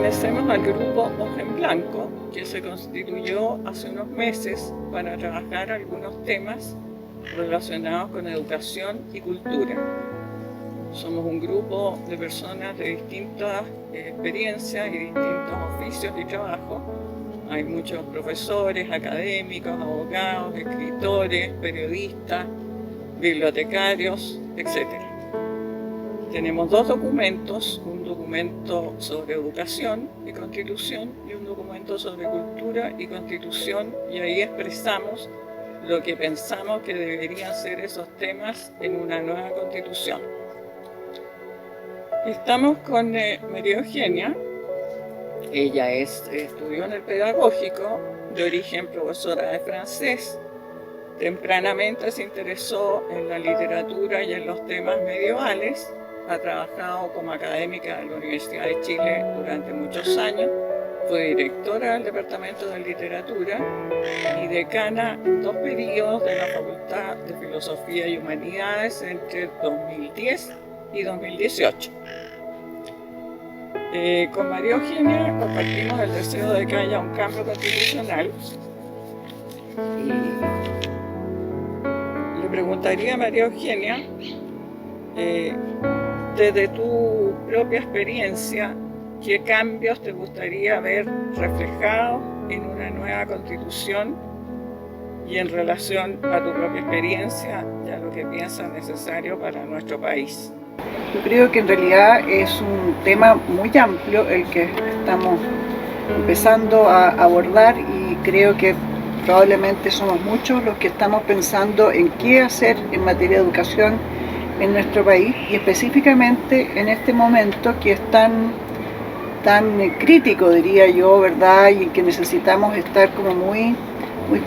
Pertenecemos al grupo Hoja en Blanco, que se constituyó hace unos meses para trabajar algunos temas relacionados con educación y cultura. Somos un grupo de personas de distintas experiencias y distintos oficios y trabajos. Hay muchos profesores, académicos, abogados, escritores, periodistas, bibliotecarios, etc. Tenemos dos documentos, un documento sobre educación y constitución y un documento sobre cultura y constitución, y ahí expresamos lo que pensamos que deberían ser esos temas en una nueva constitución. Estamos con María Eugenia. Ella estudió en el pedagógico, de origen profesora de francés. Tempranamente se interesó en la literatura y en los temas medievales. Ha trabajado como académica en la Universidad de Chile durante muchos años. Fue directora del Departamento de Literatura y decana en 2 periodos de la Facultad de Filosofía y Humanidades entre 2010 y 2018. Con María Eugenia compartimos el deseo de que haya un cambio constitucional. Y le preguntaría a María Eugenia, desde tu propia experiencia, ¿qué cambios te gustaría ver reflejados en una nueva constitución y en relación a tu propia experiencia y a lo que piensas necesario para nuestro país? Yo creo que en realidad es un tema muy amplio el que estamos empezando a abordar, y creo que probablemente somos muchos los que estamos pensando en qué hacer en materia de educación en nuestro país, y específicamente en este momento que es tan crítico, diría yo, ¿verdad? Y que necesitamos estar como muy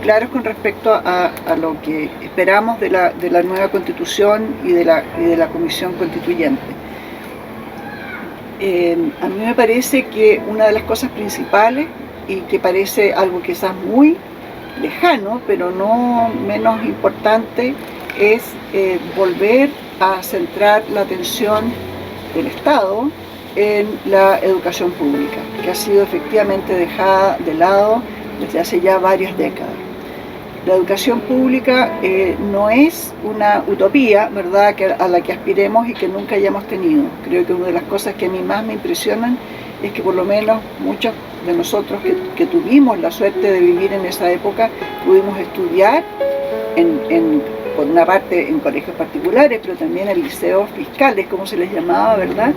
claros con respecto a lo que esperamos de la nueva Constitución y de la Comisión Constituyente. A mí me parece que una de las cosas principales, y que parece algo quizás muy lejano, pero no menos importante, es volver a centrar la atención del Estado en la educación pública, que ha sido efectivamente dejada de lado desde hace ya varias décadas. La educación pública no es una utopía, ¿verdad?, a la que aspiremos y que nunca hayamos tenido. Creo que una de las cosas que a mí más me impresionan es que por lo menos muchos de nosotros que tuvimos la suerte de vivir en esa época, pudimos estudiar por una parte en colegios particulares, pero también en liceos fiscales, como se les llamaba, ¿verdad?,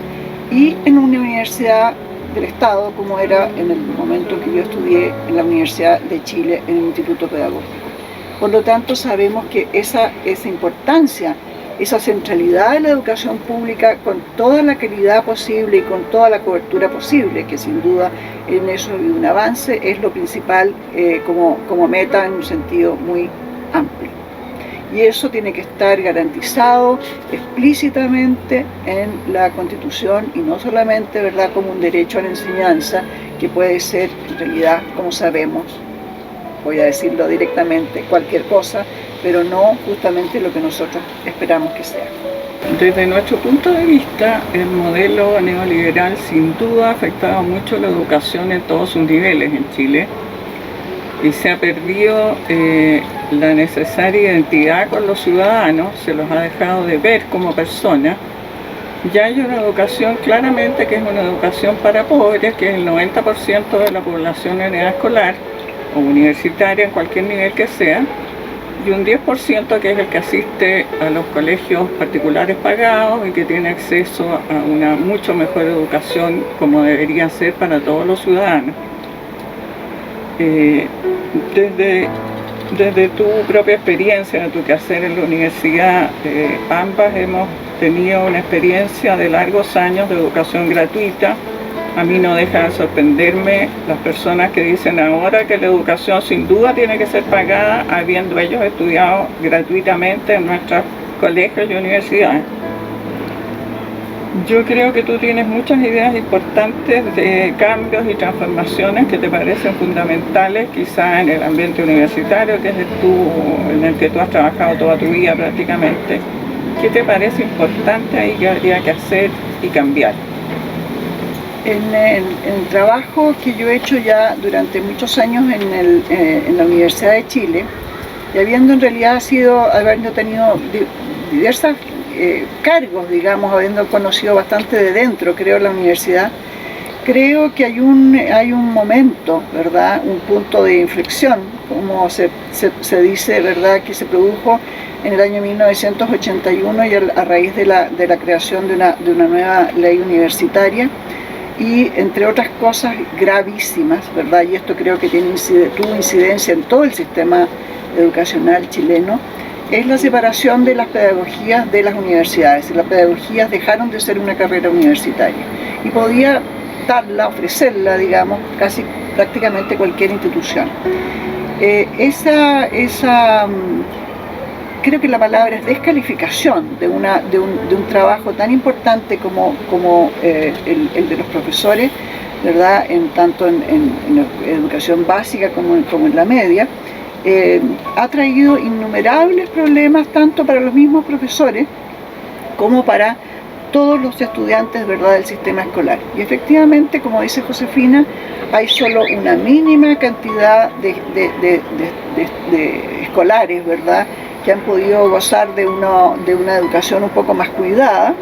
y en una universidad del Estado, como era en el momento que yo estudié en la Universidad de Chile, en el Instituto Pedagógico. Por lo tanto, sabemos que esa importancia, esa centralidad de la educación pública, con toda la calidad posible y con toda la cobertura posible, que sin duda en eso hay un avance, es lo principal como meta en un sentido muy amplio. Y eso tiene que estar garantizado explícitamente en la Constitución, y no solamente, ¿verdad?, como un derecho a la enseñanza, que puede ser en realidad, como sabemos, voy a decirlo directamente, cualquier cosa, pero no justamente lo que nosotros esperamos que sea. Desde nuestro punto de vista, el modelo neoliberal sin duda ha afectado mucho la educación en todos sus niveles en Chile, y se ha perdido la necesaria identidad con los ciudadanos, se los ha dejado de ver como personas. Ya hay una educación claramente que es una educación para pobres, que es el 90% de la población en edad escolar o universitaria en cualquier nivel que sea, y un 10% que es el que asiste a los colegios particulares pagados y que tiene acceso a una mucho mejor educación como debería ser para todos los ciudadanos. Desde tu propia experiencia, de tu quehacer en la universidad, ambas hemos tenido una experiencia de largos años de educación gratuita. A mí no deja de sorprenderme las personas que dicen ahora que la educación sin duda tiene que ser pagada, habiendo ellos estudiado gratuitamente en nuestros colegios y universidades. Yo creo que tú tienes muchas ideas importantes de cambios y transformaciones que te parecen fundamentales, quizás en el ambiente universitario, que es en el que tú has trabajado toda tu vida prácticamente. ¿Qué te parece importante ahí que habría que hacer y cambiar? En el trabajo que yo he hecho ya durante muchos años en la Universidad de Chile, y habiendo en realidad habiendo tenido diversos cargos, digamos, habiendo conocido bastante de dentro, creo, la universidad, creo que hay un momento, ¿verdad?, un punto de inflexión, como se dice, ¿verdad?, que se produjo en el año 1981 y a raíz de la creación de una nueva ley universitaria, y entre otras cosas gravísimas, ¿verdad?, y esto creo que tuvo incidencia en todo el sistema educacional chileno, es la separación de las pedagogías de las universidades. Las pedagogías dejaron de ser una carrera universitaria y podía ofrecerla, digamos, prácticamente cualquier institución. Creo que la palabra es descalificación de un trabajo tan importante como el de los profesores, ¿verdad?, tanto en educación básica como en la media, ha traído innumerables problemas tanto para los mismos profesores como para todos los estudiantes, ¿verdad?, del sistema escolar. Y efectivamente, como dice Josefina, hay solo una mínima cantidad de escolares, ¿verdad?, que han podido gozar de una educación un poco más cuidada,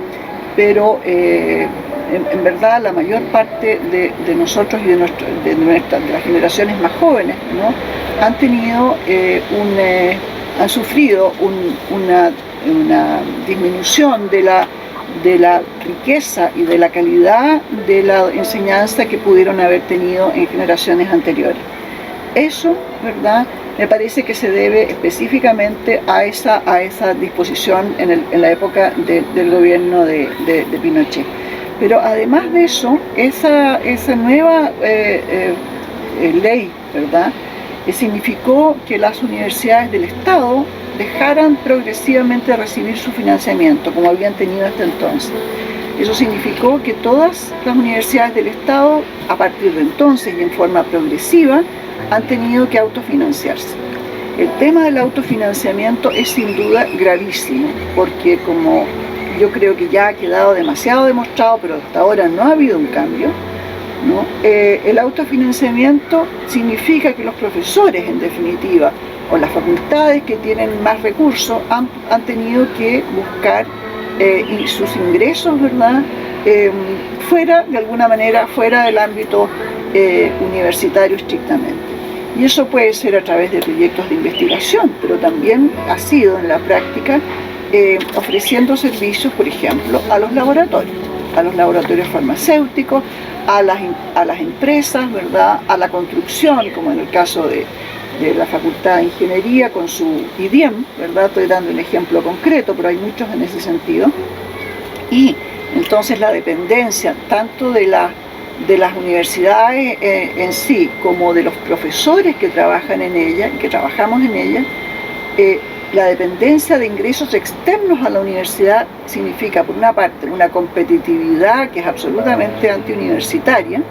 pero en verdad la mayor parte de nosotros y de las generaciones más jóvenes, ¿no?, han sufrido una disminución de la riqueza y de la calidad de la enseñanza que pudieron haber tenido en generaciones anteriores. Eso, ¿verdad?, me parece que se debe específicamente a esa disposición en la época del gobierno de Pinochet. Pero además de eso, esa nueva ley, ¿verdad?, significó que las universidades del Estado dejaran progresivamente de recibir su financiamiento, como habían tenido hasta entonces. Eso significó que todas las universidades del Estado, a partir de entonces y en forma progresiva, han tenido que autofinanciarse. El tema del autofinanciamiento es sin duda gravísimo, porque como yo creo que ya ha quedado demasiado demostrado, pero hasta ahora no ha habido un cambio, ¿no? El autofinanciamiento significa que los profesores, en definitiva, o las facultades que tienen más recursos, han tenido que buscar sus ingresos, ¿verdad?, de alguna manera, fuera del ámbito universitario estrictamente. Y eso puede ser a través de proyectos de investigación, pero también ha sido en la práctica ofreciendo servicios, por ejemplo, a los laboratorios farmacéuticos, a las empresas, ¿verdad?, a la construcción, como en el caso de la Facultad de Ingeniería con su IDIEM, ¿verdad?, estoy dando un ejemplo concreto, pero hay muchos en ese sentido. Y entonces la dependencia tanto de las universidades en sí, como de los profesores que trabajan en ella, que trabajamos en ella, la dependencia de ingresos externos a la universidad significa, por una parte, una competitividad que es absolutamente antiuniversitaria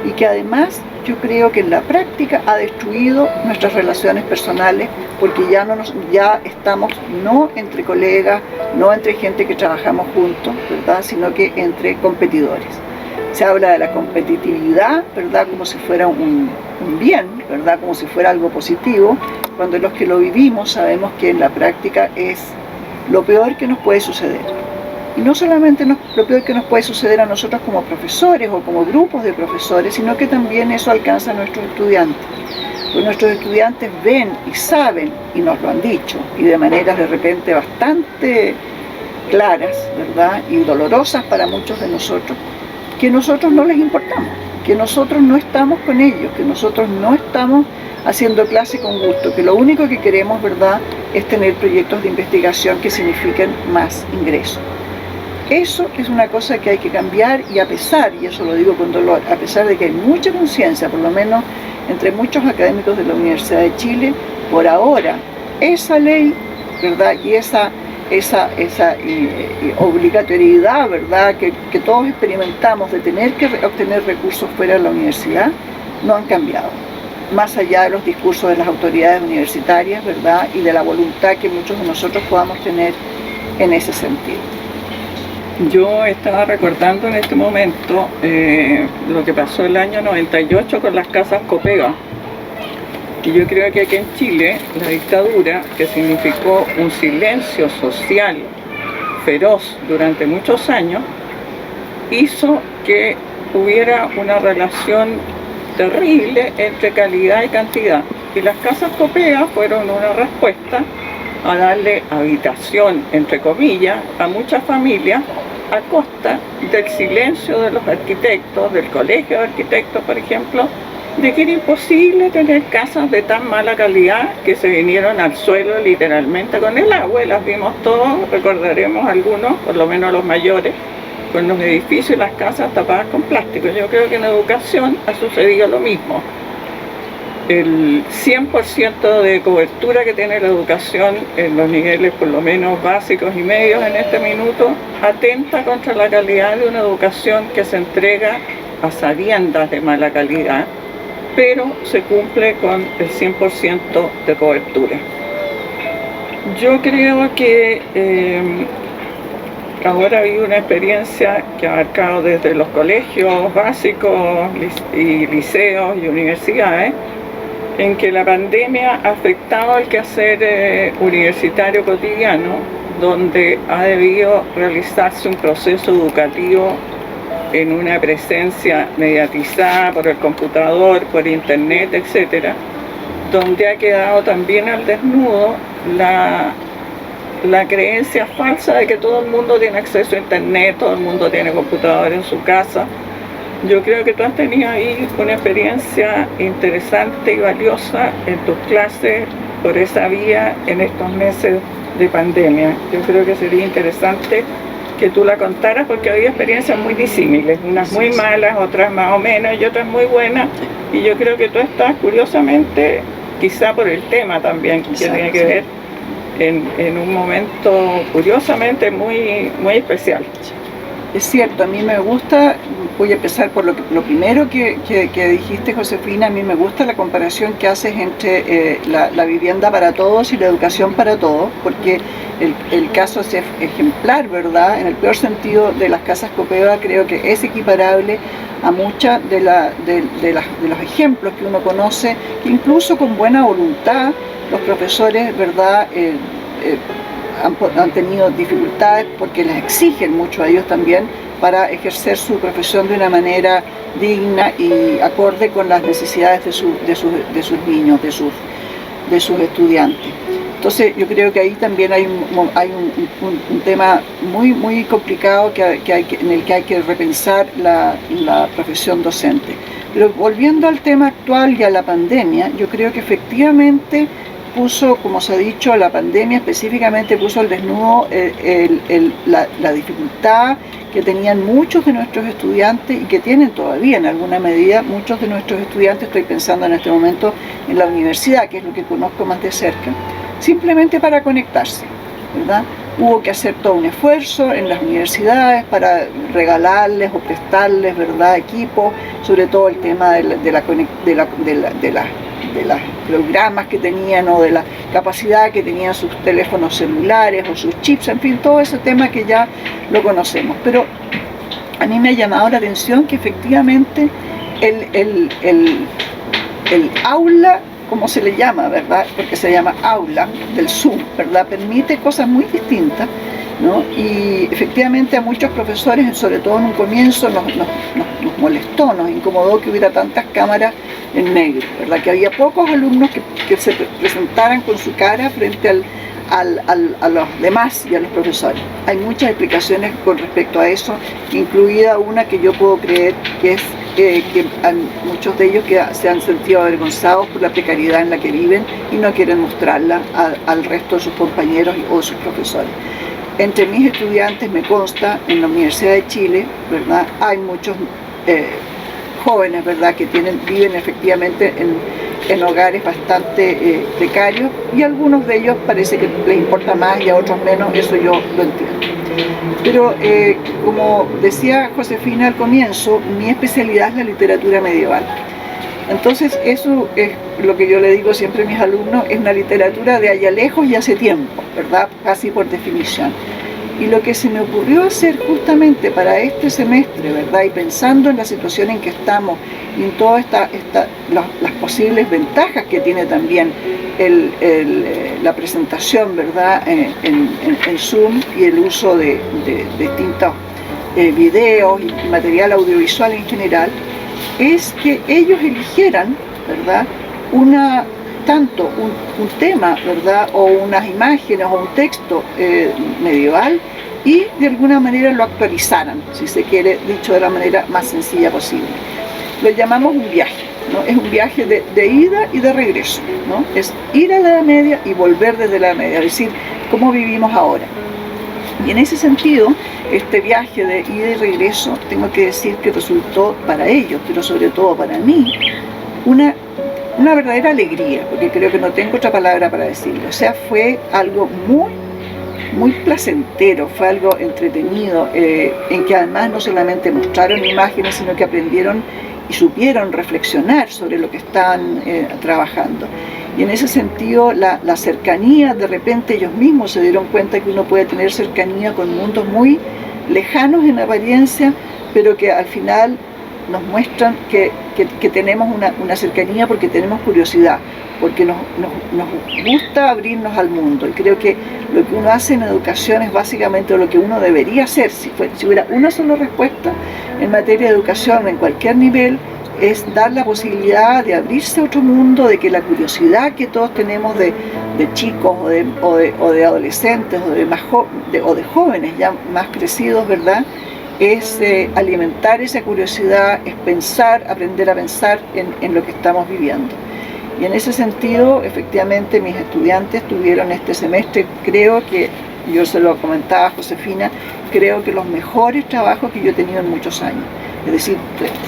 y que además yo creo que en la práctica ha destruido nuestras relaciones personales, porque ya estamos no entre colegas, no entre gente que trabajamos juntos, ¿verdad?, sino que entre competidores. Se habla de la competitividad, ¿verdad?, como si fuera un bien, ¿verdad?, como si fuera algo positivo, cuando los que lo vivimos sabemos que en la práctica es lo peor que nos puede suceder. Y no solamente lo peor que nos puede suceder a nosotros como profesores o como grupos de profesores, sino que también eso alcanza a nuestros estudiantes. Pues nuestros estudiantes ven y saben, y nos lo han dicho, y de maneras de repente bastante claras, ¿verdad?, y dolorosas para muchos de nosotros, que nosotros no les importamos, que nosotros no estamos con ellos, que nosotros no estamos haciendo clase con gusto, que lo único que queremos, ¿verdad?, es tener proyectos de investigación que signifiquen más ingresos. Eso es una cosa que hay que cambiar, y y eso lo digo con dolor, a pesar de que hay mucha conciencia, por lo menos entre muchos académicos de la Universidad de Chile, por ahora, esa ley, ¿verdad?, y esa obligatoriedad, ¿verdad?, que todos experimentamos de tener que obtener recursos fuera de la universidad, no han cambiado, más allá de los discursos de las autoridades universitarias, ¿verdad?, y de la voluntad que muchos de nosotros podamos tener en ese sentido. Yo estaba recordando en este momento lo que pasó el año 98 con las casas Copega. Y yo creo que aquí en Chile, la dictadura, que significó un silencio social feroz durante muchos años, hizo que hubiera una relación terrible entre calidad y cantidad. Y las casas Copega fueron una respuesta a darle habitación, entre comillas, a muchas familias a costa del silencio de los arquitectos, del colegio de arquitectos, por ejemplo, de que era imposible tener casas de tan mala calidad que se vinieron al suelo literalmente con el agua, y las vimos todos, recordaremos algunos, por lo menos los mayores, con los edificios y las casas tapadas con plástico. Yo creo que en educación ha sucedido lo mismo. El 100% de cobertura que tiene la educación en los niveles por lo menos básicos y medios en este minuto atenta contra la calidad de una educación que se entrega a sabiendas de mala calidad, pero se cumple con el 100% de cobertura. Yo creo que ahora hay una experiencia que ha abarcado desde los colegios básicos y liceos y universidades, en que la pandemia ha afectado el quehacer universitario cotidiano, donde ha debido realizarse un proceso educativo en una presencia mediatizada por el computador, por internet, etc., donde ha quedado también al desnudo la creencia falsa de que todo el mundo tiene acceso a internet, todo el mundo tiene computador en su casa. Yo creo que tú has tenido ahí una experiencia interesante y valiosa en tus clases por esa vía en estos meses de pandemia. Yo creo que sería interesante que tú la contaras, porque había experiencias muy disímiles, unas muy malas, otras más o menos y otras muy buenas, y yo creo que tú estás curiosamente, quizá por el tema también, que tiene que ver en un momento curiosamente muy, muy especial. Es cierto, a mí me gusta, voy a empezar por lo primero que dijiste, Josefina. A mí me gusta la comparación que haces entre la vivienda para todos y la educación para todos, porque el caso es ejemplar, ¿verdad? En el peor sentido de las casas Copeva, creo que es equiparable a muchas de los ejemplos que uno conoce, que incluso con buena voluntad los profesores, ¿verdad?, han tenido dificultades porque les exigen mucho a ellos también para ejercer su profesión de una manera digna y acorde con las necesidades de sus niños, de sus estudiantes. Entonces yo creo que ahí también hay un tema muy, muy complicado en el que hay que repensar la profesión docente. Pero volviendo al tema actual y a la pandemia, yo creo que efectivamente puso, como se ha dicho, la pandemia específicamente puso al desnudo la dificultad que tenían muchos de nuestros estudiantes y que tienen todavía en alguna medida muchos de nuestros estudiantes. Estoy pensando en este momento en la universidad, que es lo que conozco más de cerca, simplemente para conectarse, ¿verdad? Hubo que hacer todo un esfuerzo en las universidades para regalarles o prestarles, ¿verdad?, equipos, sobre todo el tema de los programas que tenían o de la capacidad que tenían sus teléfonos celulares o sus chips, en fin, todo ese tema que ya lo conocemos. Pero a mí me ha llamado la atención que efectivamente el aula, como se le llama, ¿verdad?, porque se llama aula del Zoom, ¿verdad?, permite cosas muy distintas, ¿no? Y efectivamente a muchos profesores, sobre todo en un comienzo, nos molestó, nos incomodó que hubiera tantas cámaras en negro, ¿verdad?, que había pocos alumnos que se presentaran con su cara frente a los demás y a los profesores. Hay muchas explicaciones con respecto a eso, incluida una que yo puedo creer que es que muchos de ellos que se han sentido avergonzados por la precariedad en la que viven y no quieren mostrarla al resto de sus compañeros o de sus profesores. Entre mis estudiantes, me consta, en la Universidad de Chile, ¿verdad?, hay muchos jóvenes, ¿verdad?, que viven efectivamente en hogares bastante precarios, y a algunos de ellos parece que les importa más y a otros menos, eso yo lo entiendo. Pero como decía Josefina al comienzo, mi especialidad es la literatura medieval. Entonces eso es lo que yo le digo siempre a mis alumnos, es una literatura de allá lejos y hace tiempo, ¿verdad?, casi por definición. Y lo que se me ocurrió hacer justamente para este semestre, ¿verdad? Y pensando en la situación en que estamos y en todas las posibles ventajas que tiene también la presentación, ¿verdad? En Zoom y el uso de distintos videos y material audiovisual en general, es que ellos eligieran, ¿verdad? Tanto un tema, ¿verdad? O unas imágenes o un texto medieval, y de alguna manera lo actualizaran, si se quiere, dicho de la manera más sencilla posible. Lo llamamos un viaje, ¿no? Es un viaje de ida y de regreso, ¿no? Es ir a la Edad Media y volver desde la Edad Media, es decir, cómo vivimos ahora. Y en ese sentido, este viaje de ida y regreso, tengo que decir que resultó para ellos, pero sobre todo para mí, una verdadera alegría, porque creo que no tengo otra palabra para decirlo. O sea, fue algo muy placentero, fue algo entretenido, en que además no solamente mostraron imágenes, sino que aprendieron y supieron reflexionar sobre lo que estaban trabajando. Y en ese sentido, la cercanía, de repente ellos mismos se dieron cuenta que uno puede tener cercanía con mundos muy lejanos en apariencia, pero que al final nos muestran que tenemos una cercanía porque tenemos curiosidad, porque nos gusta abrirnos al mundo. Y creo que lo que uno hace en educación es básicamente lo que uno debería hacer. Si hubiera una sola respuesta en materia de educación en cualquier nivel, es dar la posibilidad de abrirse a otro mundo, de que la curiosidad que todos tenemos de chicos o de adolescentes o de jóvenes ya más crecidos, ¿verdad?, es alimentar esa curiosidad, es pensar, aprender a pensar en lo que estamos viviendo. Y en ese sentido, efectivamente, mis estudiantes tuvieron este semestre, creo que, yo se lo comentaba a Josefina, creo que los mejores trabajos que yo he tenido en muchos años. Es decir,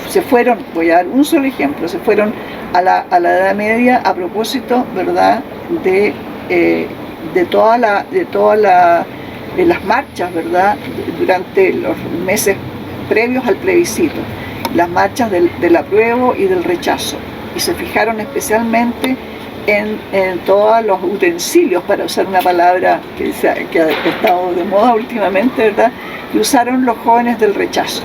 se fueron, voy a dar un solo ejemplo, se fueron a la Edad Media a propósito, ¿verdad?, de todas las marchas, ¿verdad?, durante los meses previos al plebiscito, las marchas del apruebo y del rechazo, y se fijaron especialmente en todos los utensilios, para usar una palabra que ha estado de moda últimamente, ¿verdad?, que usaron los jóvenes del rechazo,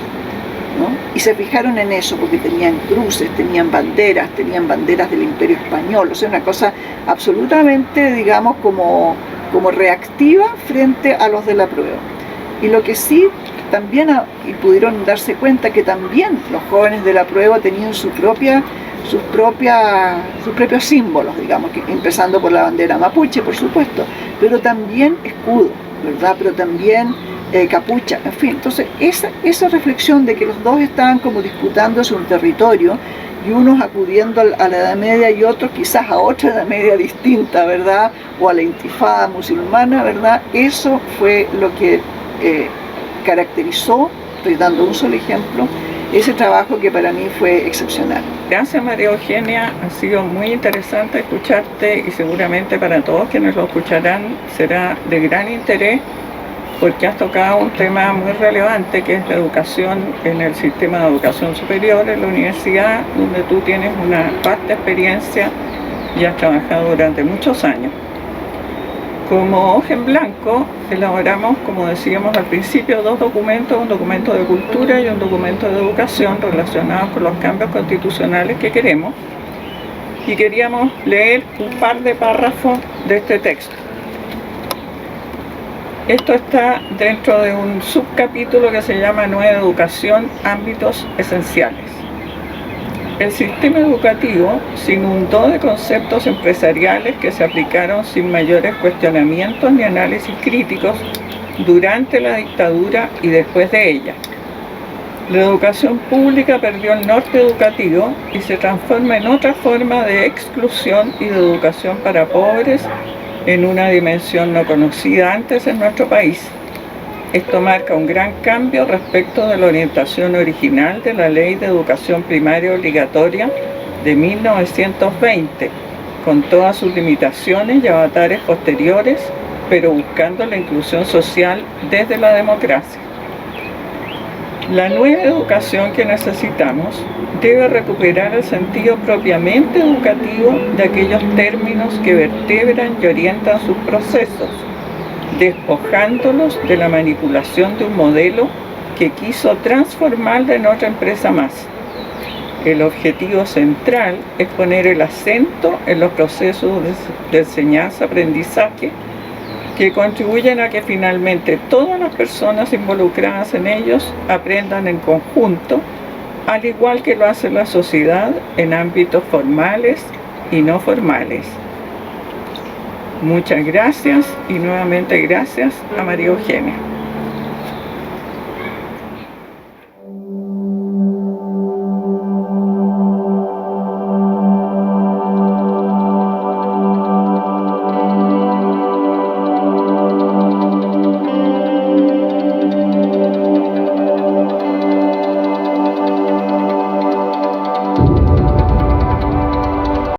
¿no? Y se fijaron en eso porque tenían cruces, tenían banderas del Imperio Español, o sea, una cosa absolutamente, digamos, como reactiva frente a los del apruebo. Y lo que sí también, y pudieron darse cuenta que también los jóvenes del apruebo tenían sus propios símbolos, digamos, empezando por la bandera mapuche, por supuesto, pero también escudo, ¿verdad?, pero también capucha, en fin. Entonces esa reflexión de que los dos estaban como disputándose un territorio, y unos acudiendo a la Edad Media y otros quizás a otra Edad Media distinta, ¿verdad?, o a la intifada musulmana, ¿verdad?, eso fue lo que caracterizó, estoy dando un solo ejemplo, ese trabajo que para mí fue excepcional. Gracias, María Eugenia, ha sido muy interesante escucharte, y seguramente para todos quienes lo escucharán será de gran interés, porque has tocado un tema muy relevante, que es la educación en el sistema de educación superior en la universidad, donde tú tienes una vasta experiencia y has trabajado durante muchos años. Como hoja en blanco, elaboramos, como decíamos al principio, dos documentos, un documento de cultura y un documento de educación relacionados con los cambios constitucionales que queremos, y queríamos leer un par de párrafos de este texto. Esto está dentro de un subcapítulo que se llama Nueva Educación, ámbitos esenciales. El sistema educativo se inundó de conceptos empresariales que se aplicaron sin mayores cuestionamientos ni análisis críticos durante la dictadura y después de ella. La educación pública perdió el norte educativo y se transforma en otra forma de exclusión y de educación para pobres, en una dimensión no conocida antes en nuestro país. Esto marca un gran cambio respecto de la orientación original de la Ley de Educación Primaria Obligatoria de 1920, con todas sus limitaciones y avatares posteriores, pero buscando la inclusión social desde la democracia. La nueva educación que necesitamos debe recuperar el sentido propiamente educativo de aquellos términos que vertebran y orientan sus procesos, despojándolos de la manipulación de un modelo que quiso transformarla en otra empresa más. El objetivo central es poner el acento en los procesos de enseñanza-aprendizaje que contribuyen a que finalmente todas las personas involucradas en ellos aprendan en conjunto, al igual que lo hace la sociedad en ámbitos formales y no formales. Muchas gracias y nuevamente gracias a María Eugenia.